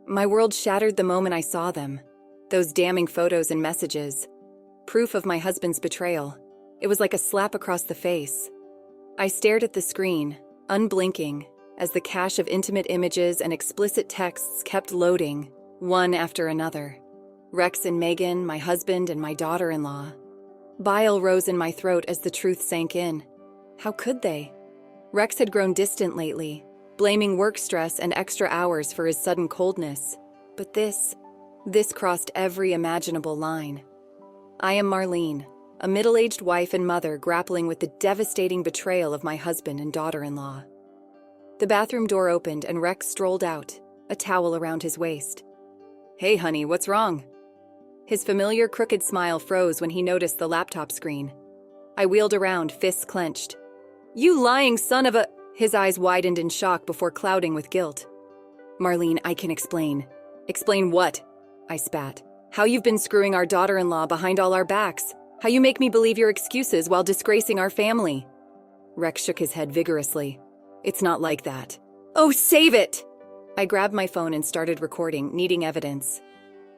My world shattered the moment I saw them. Those damning photos and messages. Proof of my husband's betrayal. It was like a slap across the face. I stared at the screen, unblinking, as the cache of intimate images and explicit texts kept loading, one after another. Rex and Megan, my husband and my daughter-in-law. Bile rose in my throat as the truth sank in. How could they? Rex had grown distant lately, blaming work stress and extra hours for his sudden coldness. But this crossed every imaginable line. I am Marlene, a middle-aged wife and mother grappling with the devastating betrayal of my husband and daughter-in-law. The bathroom door opened and Rex strolled out, a towel around his waist. "Hey, honey, what's wrong?" His familiar crooked smile froze when he noticed the laptop screen. I wheeled around, fists clenched. "You lying son of a—" His eyes widened in shock before clouding with guilt. "Marlene, I can explain." "Explain what?" I spat. "How you've been screwing our daughter-in-law behind all our backs. How you make me believe your excuses while disgracing our family." Rex shook his head vigorously. "It's not like that." "Oh, save it!" I grabbed my phone and started recording, needing evidence.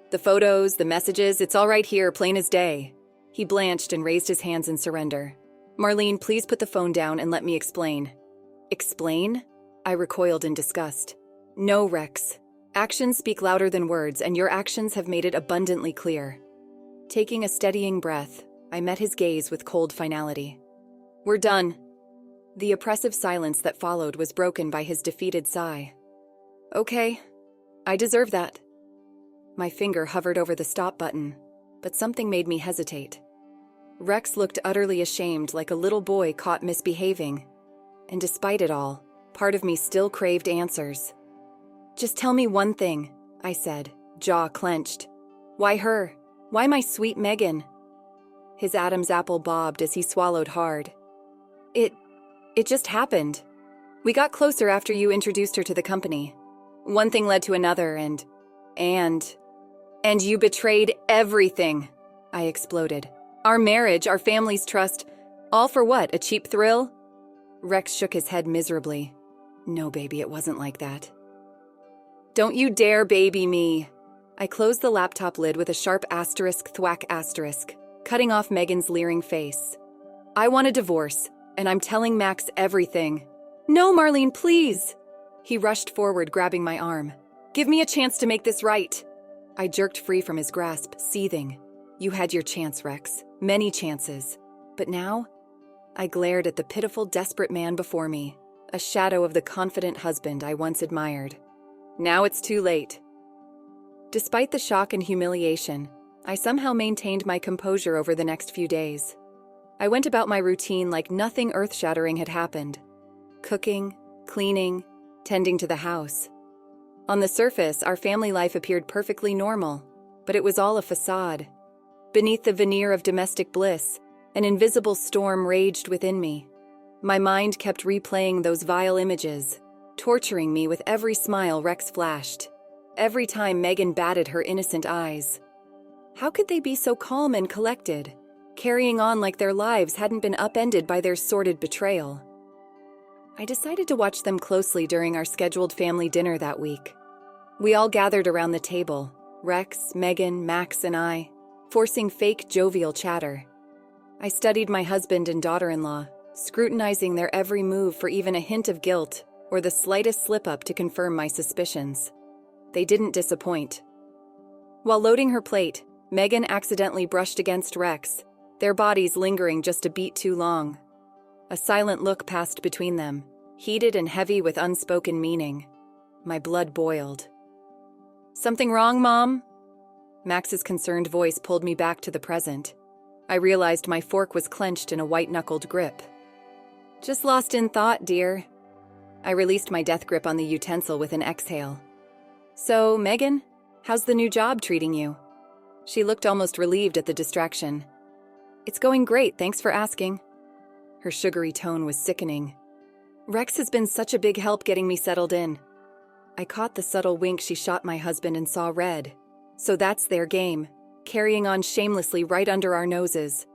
"The photos, the messages, it's all right here, plain as day." He blanched and raised his hands in surrender. "Marlene, please put the phone down and let me explain." "Explain?" I recoiled in disgust. "No, Rex. Actions speak louder than words, and your actions have made it abundantly clear." Taking a steadying breath, I met his gaze with cold finality. "We're done." The oppressive silence that followed was broken by his defeated sigh. "Okay, I deserve that." My finger hovered over the stop button, but something made me hesitate. Rex looked utterly ashamed, like a little boy caught misbehaving. And despite it all, part of me still craved answers. "Just tell me one thing," I said, jaw clenched. "Why her? Why my sweet Megan?" His Adam's apple bobbed as he swallowed hard. It just happened. We got closer after you introduced her to the company. One thing led to another, and you betrayed everything," I exploded. "Our marriage, our family's trust, all for what, a cheap thrill?" Rex shook his head miserably. "No, baby, it wasn't like that." "Don't you dare baby me." I closed the laptop lid with a sharp asterisk thwack asterisk, cutting off Megan's leering face. "I want a divorce, and I'm telling Max everything." "No, Marlene, please!" He rushed forward, grabbing my arm. "Give me a chance to make this right." I jerked free from his grasp, seething. "You had your chance, Rex. Many chances. But now?" I glared at the pitiful, desperate man before me, a shadow of the confident husband I once admired. "Now it's too late." Despite the shock and humiliation, I somehow maintained my composure over the next few days. I went about my routine like nothing earth-shattering had happened. Cooking, cleaning, tending to the house. On the surface, our family life appeared perfectly normal, but it was all a facade. Beneath the veneer of domestic bliss, an invisible storm raged within me. My mind kept replaying those vile images, torturing me with every smile Rex flashed, every time Megan batted her innocent eyes. How could they be so calm and collected, carrying on like their lives hadn't been upended by their sordid betrayal? I decided to watch them closely during our scheduled family dinner that week. We all gathered around the table, Rex, Megan, Max, and I, forcing fake jovial chatter. I studied my husband and daughter-in-law, scrutinizing their every move for even a hint of guilt or the slightest slip-up to confirm my suspicions. They didn't disappoint. While loading her plate, Megan accidentally brushed against Rex, their bodies lingering just a beat too long. A silent look passed between them, heated and heavy with unspoken meaning. My blood boiled. "Something wrong, Mom?" Max's concerned voice pulled me back to the present. I realized my fork was clenched in a white-knuckled grip. "Just lost in thought, dear." I released my death grip on the utensil with an exhale. "So, Megan, how's the new job treating you?" She looked almost relieved at the distraction. "It's going great, thanks for asking." Her sugary tone was sickening. "Rex has been such a big help getting me settled in." I caught the subtle wink she shot my husband and saw red. So that's their game, carrying on shamelessly right under our noses.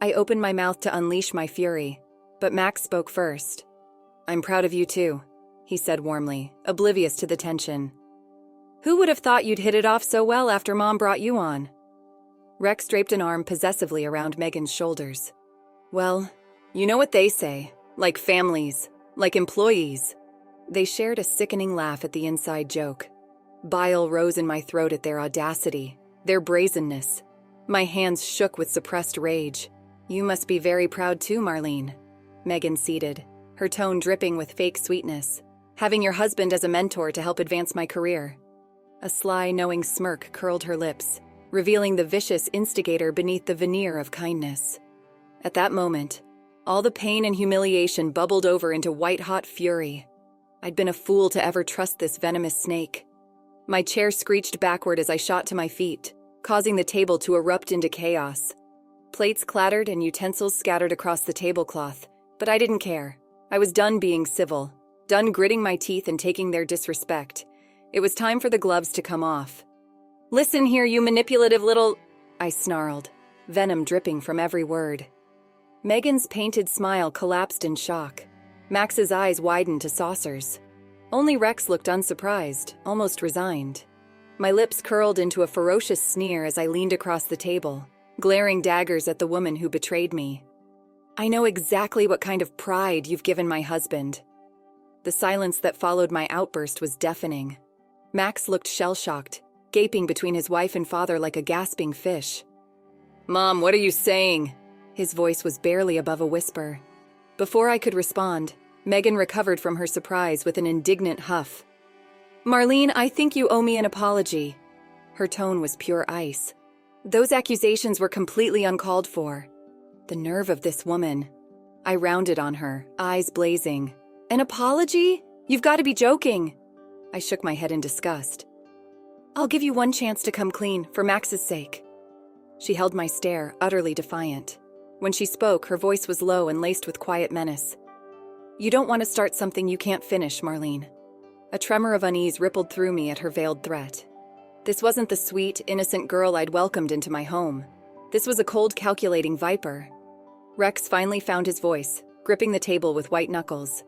I opened my mouth to unleash my fury, but Max spoke first. "I'm proud of you too," he said warmly, oblivious to the tension. Who would have thought you'd hit it off so well after Mom brought you on? Rex draped an arm possessively around Megan's shoulders. Well, you know what they say, like families, like employees. They shared a sickening laugh at the inside joke. Bile rose in my throat at their audacity, their brazenness. My hands shook with suppressed rage. You must be very proud too, Marlene. Megan ceded, her tone dripping with fake sweetness. Having your husband as a mentor to help advance my career. A sly, knowing smirk curled her lips, revealing the vicious instigator beneath the veneer of kindness. At that moment, all the pain and humiliation bubbled over into white-hot fury. I'd been a fool to ever trust this venomous snake. My chair screeched backward as I shot to my feet, causing the table to erupt into chaos. Plates clattered and utensils scattered across the tablecloth, but I didn't care. I was done being civil, done gritting my teeth and taking their disrespect. It was time for the gloves to come off. Listen here, you manipulative little... I snarled, venom dripping from every word. Megan's painted smile collapsed in shock. Max's eyes widened to saucers. Only Rex looked unsurprised, almost resigned. My lips curled into a ferocious sneer as I leaned across the table, glaring daggers at the woman who betrayed me. I know exactly what kind of pride you've given my husband. The silence that followed my outburst was deafening. Max looked shell-shocked, gaping between his wife and father like a gasping fish. Mom, what are you saying? His voice was barely above a whisper. Before I could respond, Megan recovered from her surprise with an indignant huff. Marlene, I think you owe me an apology. Her tone was pure ice. Those accusations were completely uncalled for. The nerve of this woman. I rounded on her, eyes blazing. An apology? You've got to be joking. I shook my head in disgust. I'll give you one chance to come clean, for Max's sake. She held my stare, utterly defiant. When she spoke, her voice was low and laced with quiet menace. You don't want to start something you can't finish, Marlene. A tremor of unease rippled through me at her veiled threat. This wasn't the sweet, innocent girl I'd welcomed into my home. This was a cold, calculating viper. Rex finally found his voice, gripping the table with white knuckles.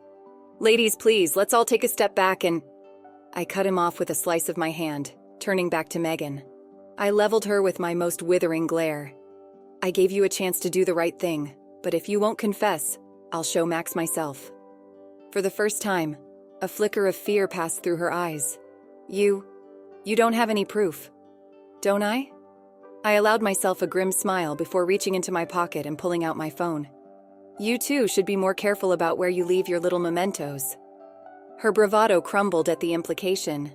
Ladies, please, let's all take a step back and... I cut him off with a slice of my hand, turning back to Megan. I leveled her with my most withering glare. I gave you a chance to do the right thing, but if you won't confess, I'll show Max myself. For the first time, a flicker of fear passed through her eyes. You don't have any proof, don't I? I allowed myself a grim smile before reaching into my pocket and pulling out my phone. You too should be more careful about where you leave your little mementos. Her bravado crumbled at the implication.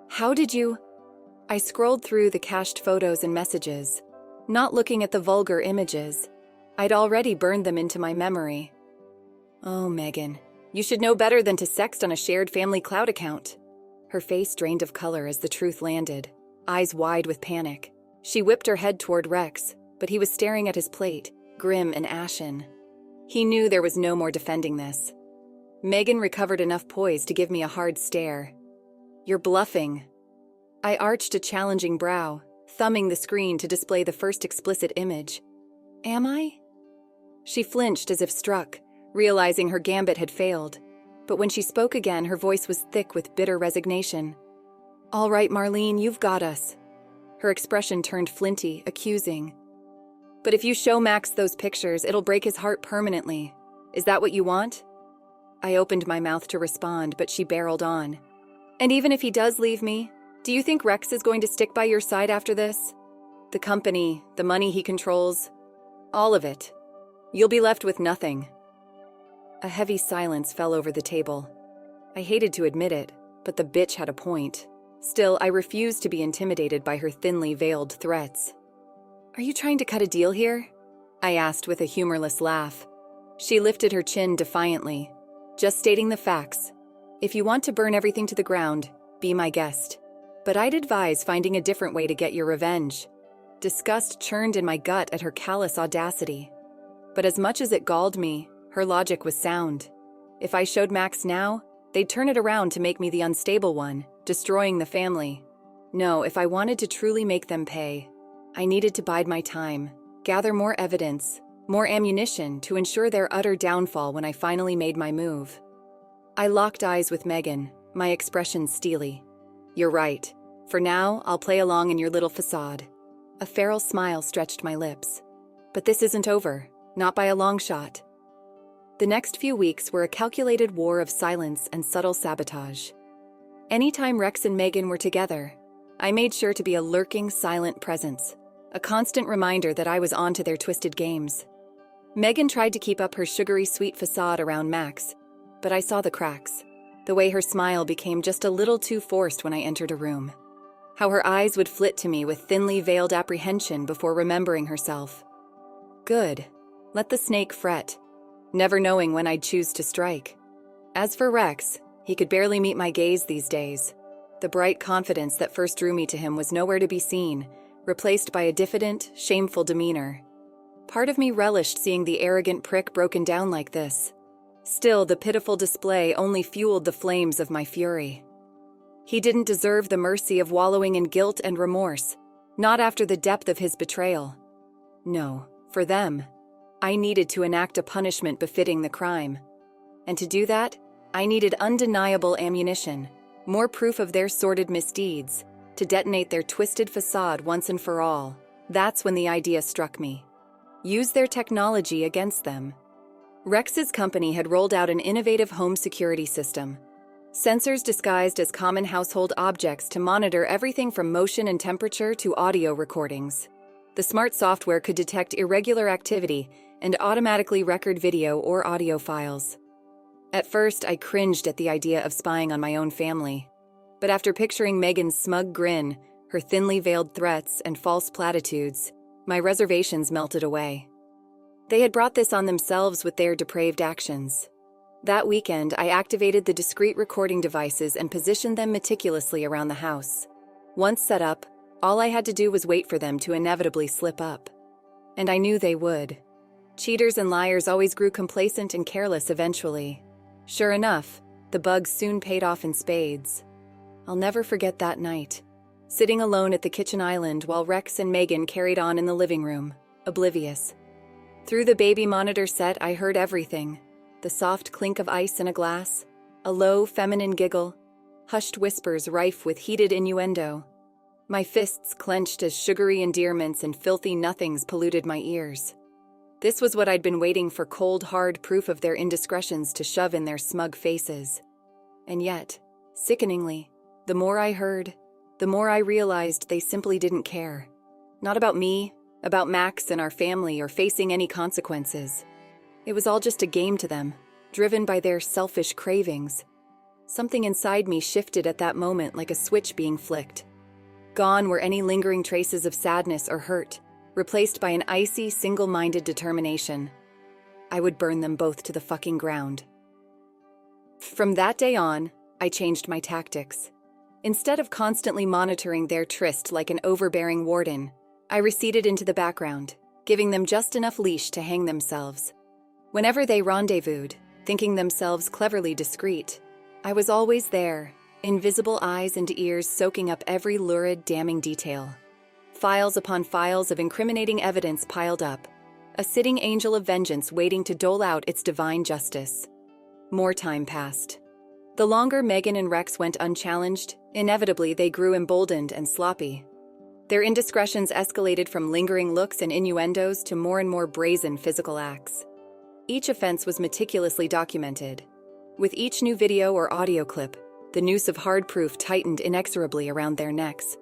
How did you? I scrolled through the cached photos and messages, not looking at the vulgar images. I'd already burned them into my memory. Oh, Megan, you should know better than to sext on a shared family cloud account. Her face drained of color as the truth landed, eyes wide with panic. She whipped her head toward Rex, but he was staring at his plate, grim and ashen. He knew there was no more defending this. Megan recovered enough poise to give me a hard stare. You're bluffing. I arched a challenging brow, thumbing the screen to display the first explicit image. Am I? She flinched as if struck, realizing her gambit had failed. But when she spoke again, her voice was thick with bitter resignation. All right, Marlene, you've got us. Her expression turned flinty, accusing. But if you show Max those pictures, it'll break his heart permanently. Is that what you want? I opened my mouth to respond, but she barreled on. And even if he does leave me, do you think Rex is going to stick by your side after this? The company, the money he controls, all of it. You'll be left with nothing. A heavy silence fell over the table. I hated to admit it, but the bitch had a point. Still, I refused to be intimidated by her thinly veiled threats. Are you trying to cut a deal here? I asked with a humorless laugh. She lifted her chin defiantly. Just stating the facts. If you want to burn everything to the ground, be my guest. But I'd advise finding a different way to get your revenge. Disgust churned in my gut at her callous audacity. But as much as it galled me, her logic was sound. If I showed Max now, they'd turn it around to make me the unstable one, destroying the family. No, if I wanted to truly make them pay, I needed to bide my time, gather more evidence, more ammunition to ensure their utter downfall when I finally made my move. I locked eyes with Megan, my expression steely. You're right. For now, I'll play along in your little facade. A feral smile stretched my lips. But this isn't over, not by a long shot. The next few weeks were a calculated war of silence and subtle sabotage. Anytime Rex and Megan were together, I made sure to be a lurking, silent presence, a constant reminder that I was on to their twisted games. Megan tried to keep up her sugary sweet facade around Max, but I saw the cracks, the way her smile became just a little too forced when I entered a room. How her eyes would flit to me with thinly veiled apprehension before remembering herself. Good. Let the snake fret, never knowing when I'd choose to strike. As for Rex, he could barely meet my gaze these days. The bright confidence that first drew me to him was nowhere to be seen, replaced by a diffident, shameful demeanor. Part of me relished seeing the arrogant prick broken down like this. Still, the pitiful display only fueled the flames of my fury. He didn't deserve the mercy of wallowing in guilt and remorse, not after the depth of his betrayal. No, for them, I needed to enact a punishment befitting the crime. And to do that, I needed undeniable ammunition, more proof of their sordid misdeeds, to detonate their twisted facade once and for all. That's when the idea struck me. Use their technology against them. Rex's company had rolled out an innovative home security system. Sensors disguised as common household objects to monitor everything from motion and temperature to audio recordings. The smart software could detect irregular activity and automatically record video or audio files. At first, I cringed at the idea of spying on my own family. But after picturing Megan's smug grin, her thinly veiled threats, and false platitudes, my reservations melted away. They had brought this on themselves with their depraved actions. That weekend, I activated the discrete recording devices and positioned them meticulously around the house. Once set up, all I had to do was wait for them to inevitably slip up. And I knew they would. Cheaters and liars always grew complacent and careless eventually. Sure enough, the bugs soon paid off in spades. I'll never forget that night, sitting alone at the kitchen island while Rex and Megan carried on in the living room, oblivious. Through the baby monitor set, I heard everything. The soft clink of ice in a glass, a low, feminine giggle, hushed whispers rife with heated innuendo. My fists clenched as sugary endearments and filthy nothings polluted my ears. This was what I'd been waiting for cold, hard proof of their indiscretions to shove in their smug faces. And yet, sickeningly, the more I heard, the more I realized they simply didn't care. Not about me, about Max and our family, or facing any consequences. It was all just a game to them, driven by their selfish cravings. Something inside me shifted at that moment like a switch being flicked. Gone were any lingering traces of sadness or hurt, replaced by an icy, single-minded determination. I would burn them both to the fucking ground. From that day on, I changed my tactics. Instead of constantly monitoring their tryst like an overbearing warden, I receded into the background, giving them just enough leash to hang themselves. Whenever they rendezvoused, thinking themselves cleverly discreet, I was always there, invisible eyes and ears soaking up every lurid, damning detail. Files upon files of incriminating evidence piled up, a sitting angel of vengeance waiting to dole out its divine justice. More time passed. The longer Megan and Rex went unchallenged, inevitably they grew emboldened and sloppy. Their indiscretions escalated from lingering looks and innuendos to more and more brazen physical acts. Each offense was meticulously documented. With each new video or audio clip, the noose of hard proof tightened inexorably around their necks,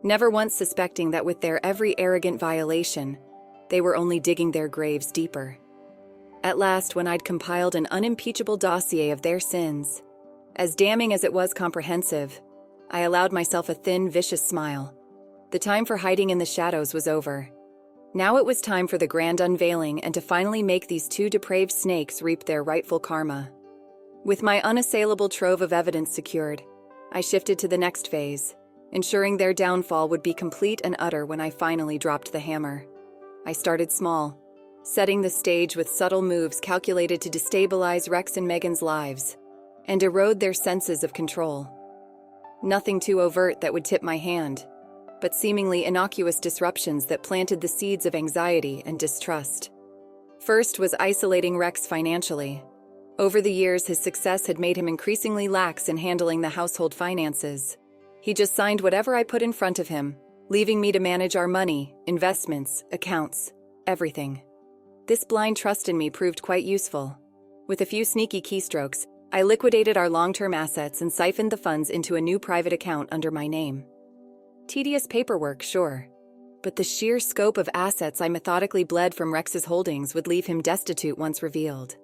never once suspecting that with their every arrogant violation, they were only digging their graves deeper. At last, when I'd compiled an unimpeachable dossier of their sins, as damning as it was comprehensive, I allowed myself a thin, vicious smile. The time for hiding in the shadows was over. Now it was time for the grand unveiling and to finally make these two depraved snakes reap their rightful karma. With my unassailable trove of evidence secured, I shifted to the next phase, ensuring their downfall would be complete and utter when I finally dropped the hammer. I started small, setting the stage with subtle moves calculated to destabilize Rex and Megan's lives and erode their senses of control. Nothing too overt that would tip my hand, but seemingly innocuous disruptions that planted the seeds of anxiety and distrust. First was isolating Rex financially. Over the years, his success had made him increasingly lax in handling the household finances. He just signed whatever I put in front of him, leaving me to manage our money, investments, accounts, everything. This blind trust in me proved quite useful. With a few sneaky keystrokes, I liquidated our long-term assets and siphoned the funds into a new private account under my name. Tedious paperwork, sure, but the sheer scope of assets I methodically bled from Rex's holdings would leave him destitute once revealed.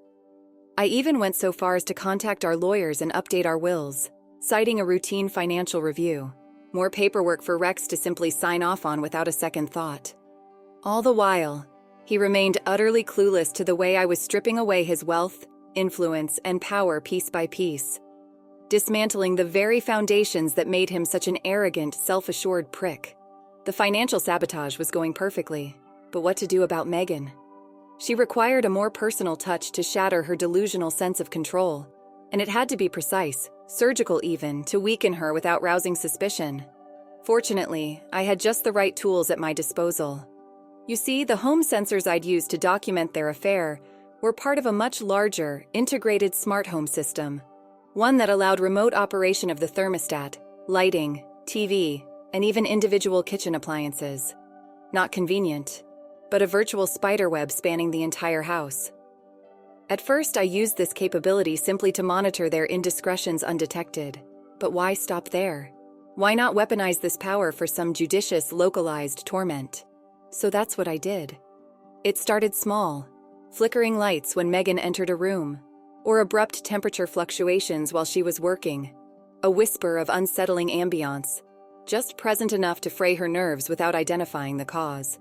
I even went so far as to contact our lawyers and update our wills, citing a routine financial review. More paperwork for Rex to simply sign off on without a second thought. All the while, he remained utterly clueless to the way I was stripping away his wealth, influence, and power piece by piece, dismantling the very foundations that made him such an arrogant, self-assured prick. The financial sabotage was going perfectly, but what to do about Megan? She required a more personal touch to shatter her delusional sense of control, and it had to be precise, surgical even, to weaken her without rousing suspicion. Fortunately, I had just the right tools at my disposal. You see, the home sensors I'd used to document their affair were part of a much larger, integrated smart home system, one that allowed remote operation of the thermostat, lighting, TV, and even individual kitchen appliances. Not convenient, but a virtual spiderweb spanning the entire house. At first, I used this capability simply to monitor their indiscretions undetected. But why stop there? Why not weaponize this power for some judicious, localized torment? So that's what I did. It started small, flickering lights when Megan entered a room, or abrupt temperature fluctuations while she was working, a whisper of unsettling ambiance, just present enough to fray her nerves without identifying the cause.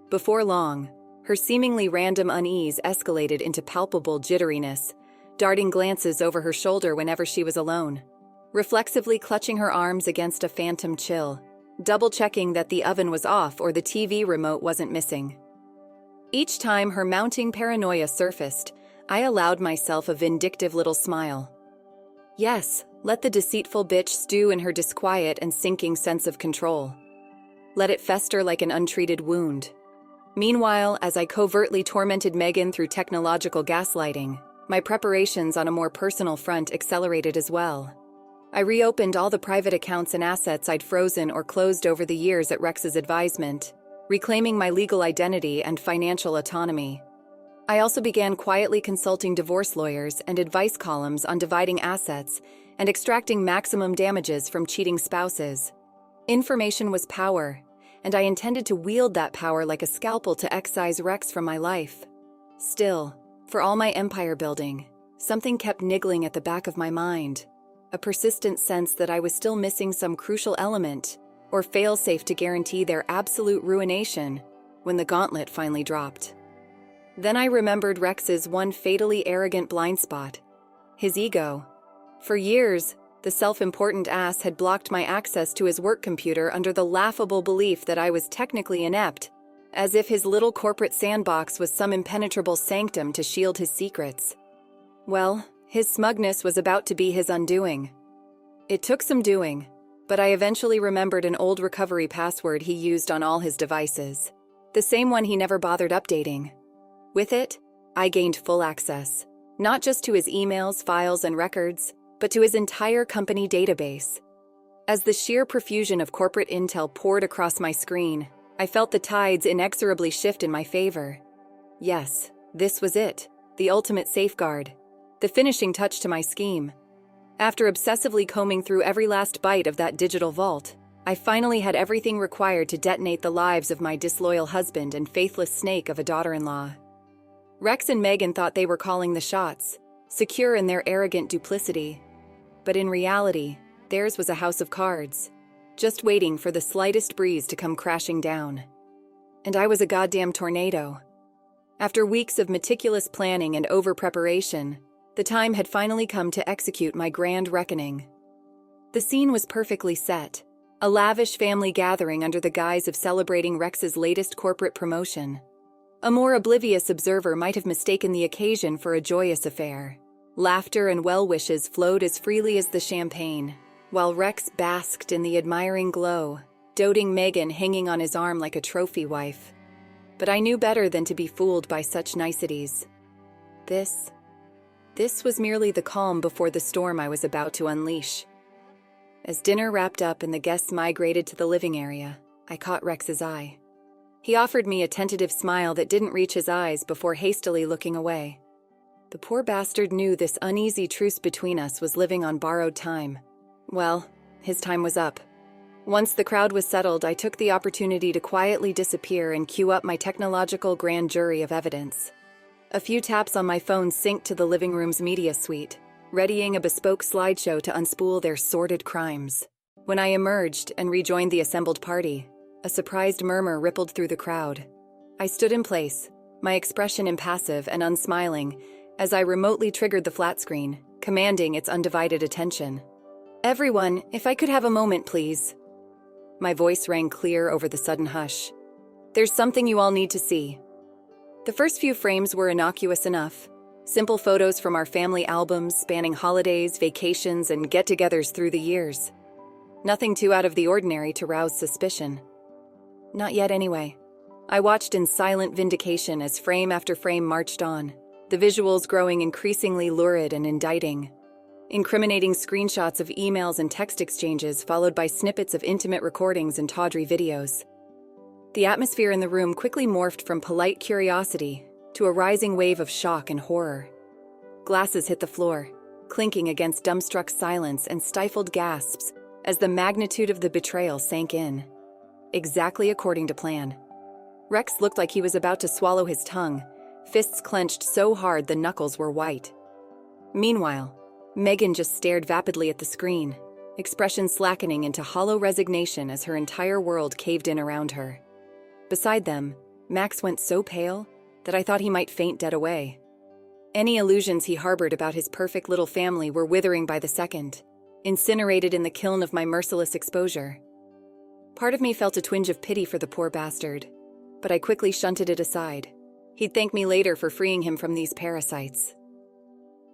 Before long, her seemingly random unease escalated into palpable jitteriness, darting glances over her shoulder whenever she was alone, reflexively clutching her arms against a phantom chill, double-checking that the oven was off or the TV remote wasn't missing. Each time her mounting paranoia surfaced, I allowed myself a vindictive little smile. Yes, let the deceitful bitch stew in her disquiet and sinking sense of control. Let it fester like an untreated wound. Meanwhile, as I covertly tormented Megan through technological gaslighting, my preparations on a more personal front accelerated as well. I reopened all the private accounts and assets I'd frozen or closed over the years at Rex's advisement, reclaiming my legal identity and financial autonomy. I also began quietly consulting divorce lawyers and advice columns on dividing assets and extracting maximum damages from cheating spouses. Information was power, and I intended to wield that power like a scalpel to excise Rex from my life. Still, for all my empire building, something kept niggling at the back of my mind, a persistent sense that I was still missing some crucial element or failsafe to guarantee their absolute ruination when the gauntlet finally dropped. Then I remembered Rex's one fatally arrogant blind spot, his ego. For years, the self-important ass had blocked my access to his work computer under the laughable belief that I was technically inept, as if his little corporate sandbox was some impenetrable sanctum to shield his secrets. Well, his smugness was about to be his undoing. It took some doing, but I eventually remembered an old recovery password he used on all his devices, the same one he never bothered updating. With it, I gained full access, not just to his emails, files, and records, but to his entire company database. As the sheer profusion of corporate intel poured across my screen, I felt the tides inexorably shift in my favor. Yes, this was it, the ultimate safeguard, the finishing touch to my scheme. After obsessively combing through every last byte of that digital vault, I finally had everything required to detonate the lives of my disloyal husband and faithless snake of a daughter-in-law. Rex and Megan thought they were calling the shots, secure in their arrogant duplicity. But in reality, theirs was a house of cards, just waiting for the slightest breeze to come crashing down. And I was a goddamn tornado. After weeks of meticulous planning and over-preparation, the time had finally come to execute my grand reckoning. The scene was perfectly set, a lavish family gathering under the guise of celebrating Rex's latest corporate promotion. A more oblivious observer might have mistaken the occasion for a joyous affair. Laughter and well-wishes flowed as freely as the champagne, while Rex basked in the admiring glow, doting Megan hanging on his arm like a trophy wife. But I knew better than to be fooled by such niceties. This was merely the calm before the storm I was about to unleash. As dinner wrapped up and the guests migrated to the living area, I caught Rex's eye. He offered me a tentative smile that didn't reach his eyes before hastily looking away. The poor bastard knew this uneasy truce between us was living on borrowed time. Well, his time was up. Once the crowd was settled, I took the opportunity to quietly disappear and queue up my technological grand jury of evidence. A few taps on my phone synced to the living room's media suite, readying a bespoke slideshow to unspool their sordid crimes. When I emerged and rejoined the assembled party, a surprised murmur rippled through the crowd. I stood in place, my expression impassive and unsmiling, as I remotely triggered the flat screen, commanding its undivided attention. "Everyone, if I could have a moment, please." My voice rang clear over the sudden hush. "There's something you all need to see." The first few frames were innocuous enough. Simple photos from our family albums spanning holidays, vacations, and get-togethers through the years. Nothing too out of the ordinary to rouse suspicion. Not yet, anyway. I watched in silent vindication as frame after frame marched on, the visuals growing increasingly lurid and indicting. Incriminating screenshots of emails and text exchanges followed by snippets of intimate recordings and tawdry videos. The atmosphere in the room quickly morphed from polite curiosity to a rising wave of shock and horror. Glasses hit the floor, clinking against dumbstruck silence and stifled gasps as the magnitude of the betrayal sank in. Exactly according to plan. Rex looked like he was about to swallow his tongue, fists clenched so hard the knuckles were white. Meanwhile, Megan just stared vapidly at the screen, expression slackening into hollow resignation as her entire world caved in around her. Beside them, Max went so pale that I thought he might faint dead away. Any illusions he harbored about his perfect little family were withering by the second, incinerated in the kiln of my merciless exposure. Part of me felt a twinge of pity for the poor bastard, but I quickly shunted it aside. He'd thank me later for freeing him from these parasites.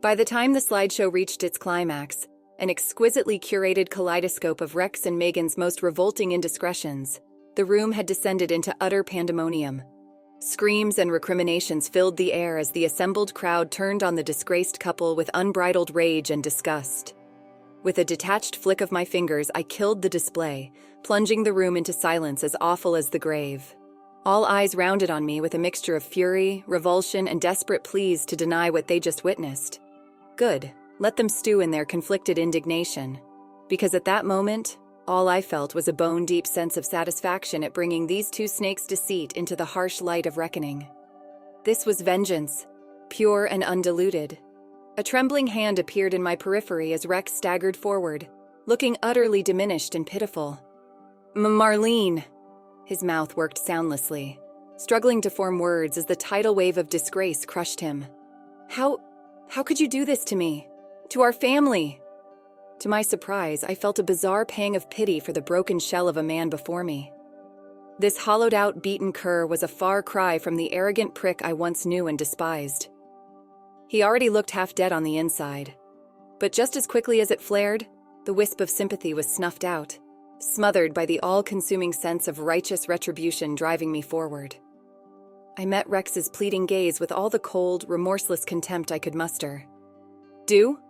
By the time the slideshow reached its climax, an exquisitely curated kaleidoscope of Rex and Megan's most revolting indiscretions, the room had descended into utter pandemonium. Screams and recriminations filled the air as the assembled crowd turned on the disgraced couple with unbridled rage and disgust. With a detached flick of my fingers, I killed the display, plunging the room into silence as awful as the grave. All eyes rounded on me with a mixture of fury, revulsion, and desperate pleas to deny what they just witnessed. Good, let them stew in their conflicted indignation. Because at that moment, all I felt was a bone-deep sense of satisfaction at bringing these two snakes' deceit into the harsh light of reckoning. This was vengeance, pure and undiluted. A trembling hand appeared in my periphery as Rex staggered forward, looking utterly diminished and pitiful. "Marlene!" His mouth worked soundlessly, struggling to form words as the tidal wave of disgrace crushed him. How could you do this to me? To our family?" To my surprise, I felt a bizarre pang of pity for the broken shell of a man before me. This hollowed-out, beaten cur was a far cry from the arrogant prick I once knew and despised. He already looked half dead on the inside. But just as quickly as it flared, the wisp of sympathy was snuffed out, smothered by the all-consuming sense of righteous retribution driving me forward. I met Rex's pleading gaze with all the cold, remorseless contempt I could muster. "Do?"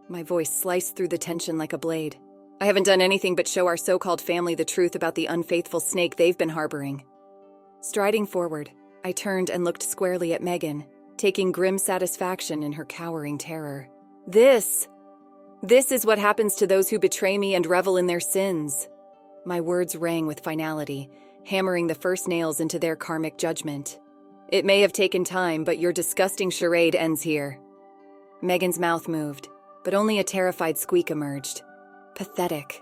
My voice sliced through the tension like a blade. "I haven't done anything but show our so-called family the truth about the unfaithful snake they've been harboring." Striding forward, I turned and looked squarely at Megan, taking grim satisfaction in her cowering terror. This is what happens to those who betray me and revel in their sins." My words rang with finality, hammering the first nails into their karmic judgment. "It may have taken time, but your disgusting charade ends here." Megan's mouth moved, but only a terrified squeak emerged. Pathetic.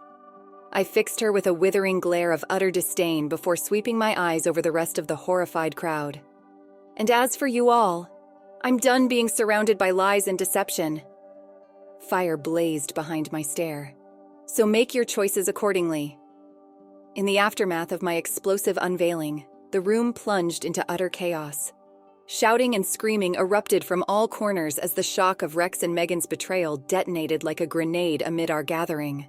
I fixed her with a withering glare of utter disdain before sweeping my eyes over the rest of the horrified crowd. "And as for you all, I'm done being surrounded by lies and deception." Fire blazed behind my stare. "So make your choices accordingly." In the aftermath of my explosive unveiling, the room plunged into utter chaos. Shouting and screaming erupted from all corners as the shock of Rex and Megan's betrayal detonated like a grenade amid our gathering.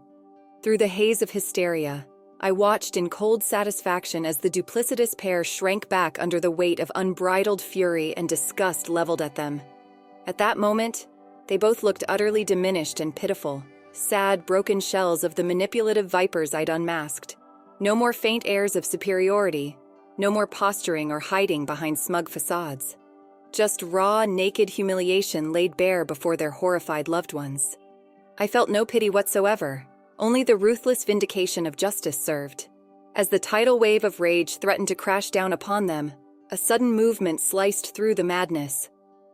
Through the haze of hysteria, I watched in cold satisfaction as the duplicitous pair shrank back under the weight of unbridled fury and disgust leveled at them. At that moment, they both looked utterly diminished and pitiful, sad, broken shells of the manipulative vipers I'd unmasked. No more faint airs of superiority, no more posturing or hiding behind smug facades. Just raw, naked humiliation laid bare before their horrified loved ones. I felt no pity whatsoever, only the ruthless vindication of justice served. As the tidal wave of rage threatened to crash down upon them, a sudden movement sliced through the madness.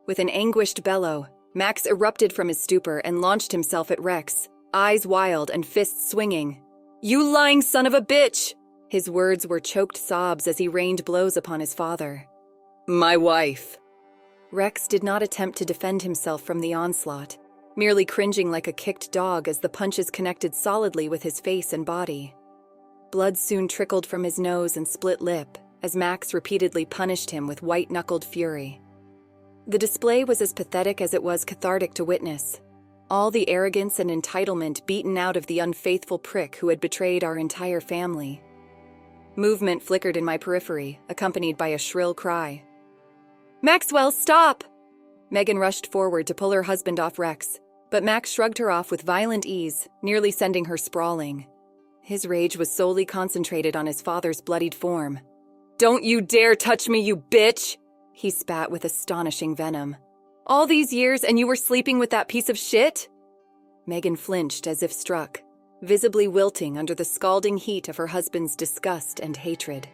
With an anguished bellow, Max erupted from his stupor and launched himself at Rex, eyes wild and fists swinging. "You lying son of a bitch!" His words were choked sobs as he rained blows upon his father. "My wife." Rex did not attempt to defend himself from the onslaught, merely cringing like a kicked dog as the punches connected solidly with his face and body. Blood soon trickled from his nose and split lip as Max repeatedly punished him with white-knuckled fury. The display was as pathetic as it was cathartic to witness. All the arrogance and entitlement beaten out of the unfaithful prick who had betrayed our entire family. Movement flickered in my periphery, accompanied by a shrill cry. "Maxwell, stop!" Megan rushed forward to pull her husband off Rex, but Max shrugged her off with violent ease, nearly sending her sprawling. His rage was solely concentrated on his father's bloodied form. "Don't you dare touch me, you bitch!" he spat with astonishing venom. "All these years and you were sleeping with that piece of shit?" Megan flinched as if struck, visibly wilting under the scalding heat of her husband's disgust and hatred.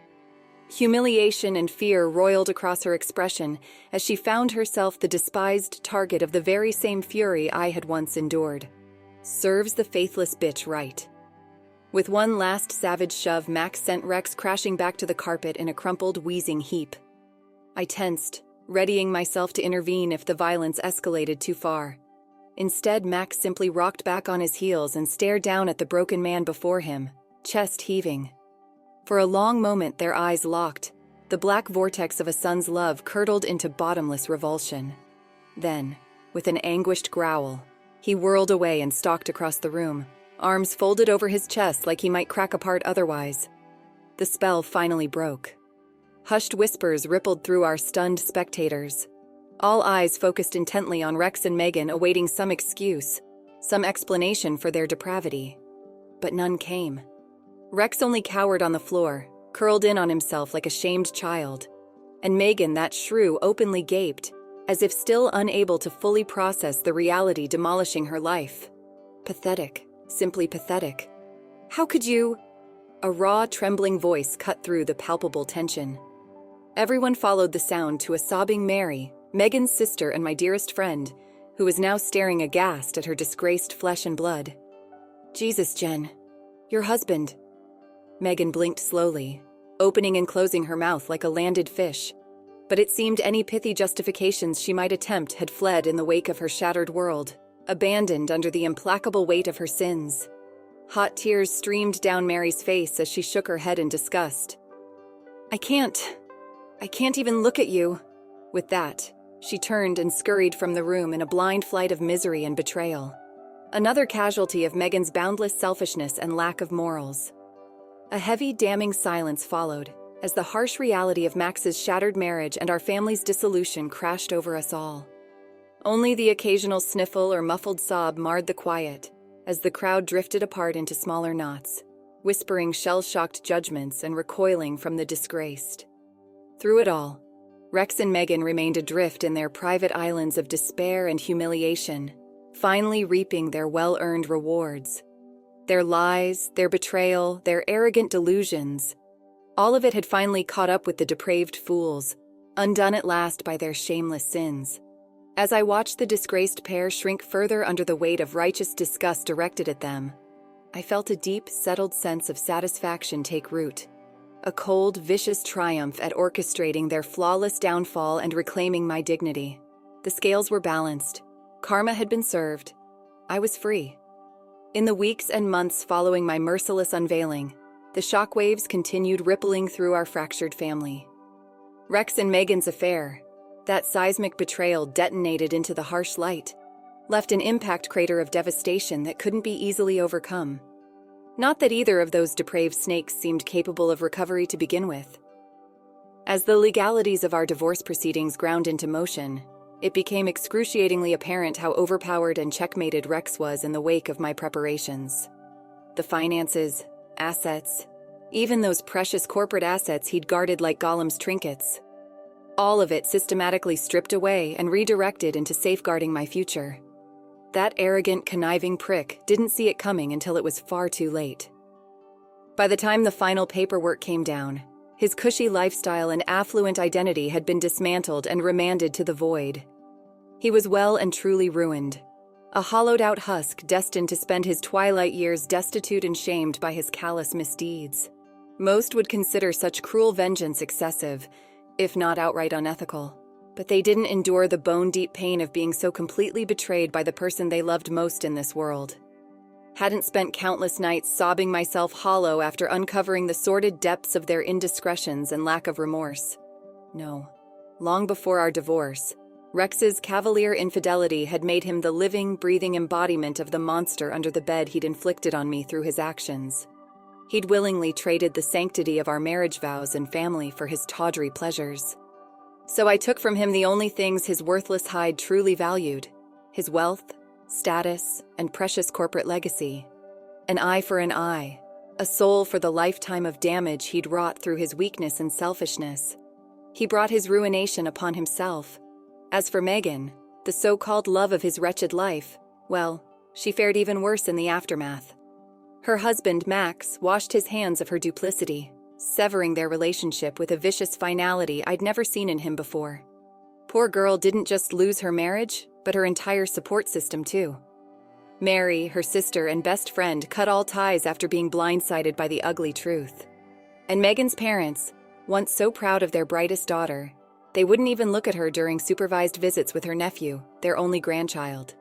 Humiliation and fear roiled across her expression as she found herself the despised target of the very same fury I had once endured. Serves the faithless bitch right. With one last savage shove, Max sent Rex crashing back to the carpet in a crumpled, wheezing heap. I tensed, readying myself to intervene if the violence escalated too far. Instead, Max simply rocked back on his heels and stared down at the broken man before him, chest heaving. For a long moment their eyes locked, the black vortex of a son's love curdled into bottomless revulsion. Then, with an anguished growl, he whirled away and stalked across the room, arms folded over his chest like he might crack apart otherwise. The spell finally broke. Hushed whispers rippled through our stunned spectators. All eyes focused intently on Rex and Megan, awaiting some excuse, some explanation for their depravity. But none came. Rex only cowered on the floor, curled in on himself like a shamed child, and Megan, that shrew, openly gaped, as if still unable to fully process the reality demolishing her life. Pathetic, simply pathetic. "How could you?" A raw, trembling voice cut through the palpable tension. Everyone followed the sound to a sobbing Mary, Megan's sister and my dearest friend, who was now staring aghast at her disgraced flesh and blood. "Jesus, Jen. Your husband." Megan blinked slowly, opening and closing her mouth like a landed fish. But it seemed any pithy justifications she might attempt had fled in the wake of her shattered world, abandoned under the implacable weight of her sins. Hot tears streamed down Mary's face as she shook her head in disgust. I can't even look at you." With that, she turned and scurried from the room in a blind flight of misery and betrayal. Another casualty of Megan's boundless selfishness and lack of morals. A heavy, damning silence followed, as the harsh reality of Max's shattered marriage and our family's dissolution crashed over us all. Only the occasional sniffle or muffled sob marred the quiet, as the crowd drifted apart into smaller knots, whispering shell-shocked judgments and recoiling from the disgraced. Through it all, Rex and Megan remained adrift in their private islands of despair and humiliation, finally reaping their well-earned rewards. Their lies, their betrayal, their arrogant delusions, all of it had finally caught up with the depraved fools, undone at last by their shameless sins. As I watched the disgraced pair shrink further under the weight of righteous disgust directed at them, I felt a deep, settled sense of satisfaction take root. A cold, vicious triumph at orchestrating their flawless downfall and reclaiming my dignity. The scales were balanced. Karma had been served. I was free. In the weeks and months following my merciless unveiling, the shockwaves continued rippling through our fractured family. Rex and Megan's affair, that seismic betrayal detonated into the harsh light, left an impact crater of devastation that couldn't be easily overcome. Not that either of those depraved snakes seemed capable of recovery to begin with. As the legalities of our divorce proceedings ground into motion, it became excruciatingly apparent how overpowered and checkmated Rex was in the wake of my preparations. The finances, assets, even those precious corporate assets he'd guarded like Gollum's trinkets. All of it systematically stripped away and redirected into safeguarding my future. That arrogant, conniving prick didn't see it coming until it was far too late. By the time the final paperwork came down, his cushy lifestyle and affluent identity had been dismantled and remanded to the void. He was well and truly ruined, a hollowed-out husk destined to spend his twilight years destitute and shamed by his callous misdeeds. Most would consider such cruel vengeance excessive, if not outright unethical, but they didn't endure the bone-deep pain of being so completely betrayed by the person they loved most in this world. Hadn't spent countless nights sobbing myself hollow after uncovering the sordid depths of their indiscretions and lack of remorse. No, long before our divorce, Rex's cavalier infidelity had made him the living, breathing embodiment of the monster under the bed he'd inflicted on me through his actions. He'd willingly traded the sanctity of our marriage vows and family for his tawdry pleasures. So I took from him the only things his worthless hide truly valued: his wealth, status, and precious corporate legacy. An eye for an eye, a soul for the lifetime of damage he'd wrought through his weakness and selfishness. He brought his ruination upon himself. As for Megan, the so-called love of his wretched life, well, she fared even worse in the aftermath. Her husband, Max, washed his hands of her duplicity, severing their relationship with a vicious finality I'd never seen in him before. Poor girl didn't just lose her marriage, but her entire support system too. Mary, her sister and best friend, cut all ties after being blindsided by the ugly truth. And Megan's parents, once so proud of their brightest daughter, they wouldn't even look at her during supervised visits with her nephew, their only grandchild.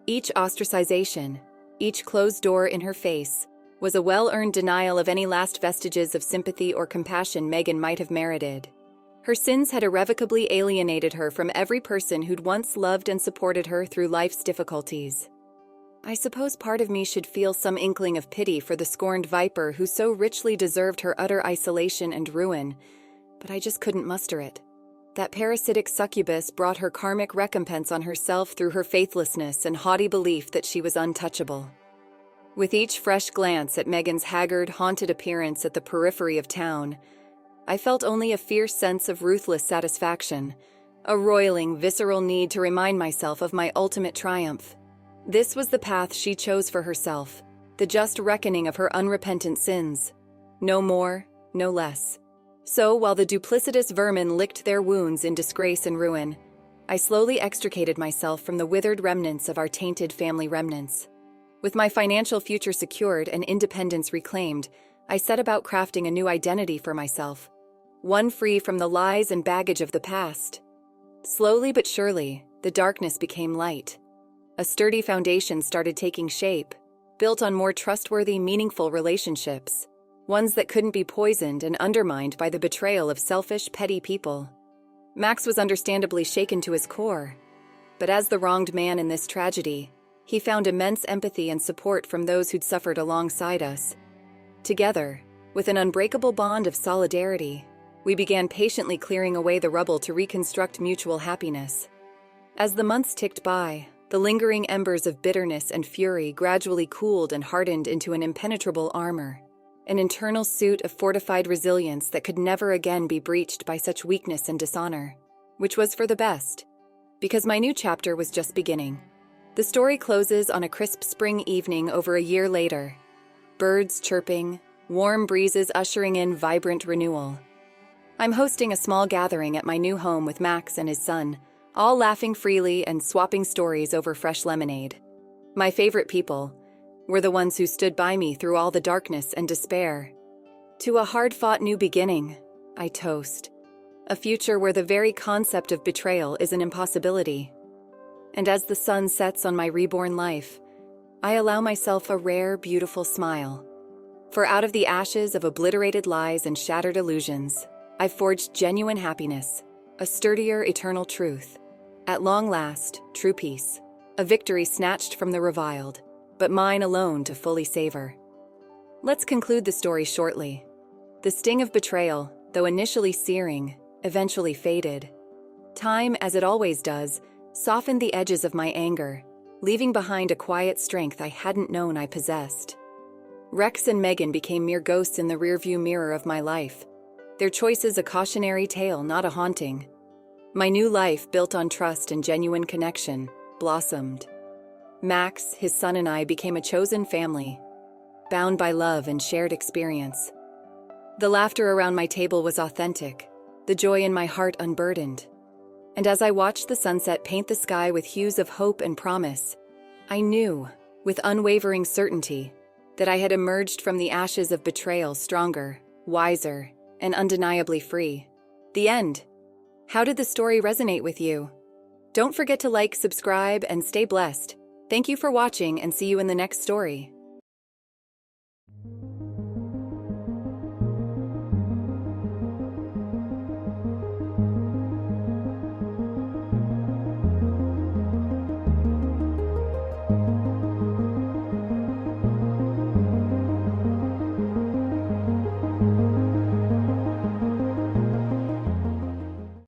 Each ostracization, each closed door in her face, was a well-earned denial of any last vestiges of sympathy or compassion Megan might have merited. Her sins had irrevocably alienated her from every person who'd once loved and supported her through life's difficulties. I suppose part of me should feel some inkling of pity for the scorned viper who so richly deserved her utter isolation and ruin, but I just couldn't muster it. That parasitic succubus brought her karmic recompense on herself through her faithlessness and haughty belief that she was untouchable. With each fresh glance at Megan's haggard, haunted appearance at the periphery of town, I felt only a fierce sense of ruthless satisfaction, a roiling, visceral need to remind myself of my ultimate triumph. This was the path she chose for herself, the just reckoning of her unrepentant sins. No more, no less. So, while the duplicitous vermin licked their wounds in disgrace and ruin, I slowly extricated myself from the withered remnants of our tainted family remnants. With my financial future secured and independence reclaimed, I set about crafting a new identity for myself, one free from the lies and baggage of the past. Slowly but surely, the darkness became light. A sturdy foundation started taking shape, built on more trustworthy, meaningful relationships, ones that couldn't be poisoned and undermined by the betrayal of selfish, petty people. Max was understandably shaken to his core, but as the wronged man in this tragedy, he found immense empathy and support from those who'd suffered alongside us. Together, with an unbreakable bond of solidarity, we began patiently clearing away the rubble to reconstruct mutual happiness. As the months ticked by, the lingering embers of bitterness and fury gradually cooled and hardened into an impenetrable armor, an internal suit of fortified resilience that could never again be breached by such weakness and dishonor, which was for the best, because my new chapter was just beginning. The story closes on a crisp spring evening over a year later. Birds chirping, warm breezes ushering in vibrant renewal. I'm hosting a small gathering at my new home with Max and his son, all laughing freely and swapping stories over fresh lemonade. My favorite people were the ones who stood by me through all the darkness and despair. To a hard-fought new beginning, I toast. A future where the very concept of betrayal is an impossibility. And as the sun sets on my reborn life, I allow myself a rare, beautiful smile. For out of the ashes of obliterated lies and shattered illusions, I've forged genuine happiness, a sturdier, eternal truth. At long last, true peace, a victory snatched from the reviled, but mine alone to fully savor. Let's conclude the story shortly. The sting of betrayal, though initially searing, eventually faded. Time, as it always does, softened the edges of my anger, leaving behind a quiet strength I hadn't known I possessed. Rex and Megan became mere ghosts in the rearview mirror of my life, their choices a cautionary tale, not a haunting. My new life, built on trust and genuine connection, blossomed. Max, his son, and I became a chosen family, bound by love and shared experience. The laughter around my table was authentic, the joy in my heart unburdened. And as I watched the sunset paint the sky with hues of hope and promise, I knew, with unwavering certainty, that I had emerged from the ashes of betrayal stronger, wiser, and undeniably free. The end. How did the story resonate with you? Don't forget to like, subscribe, and stay blessed. Thank you for watching, and see you in the next story.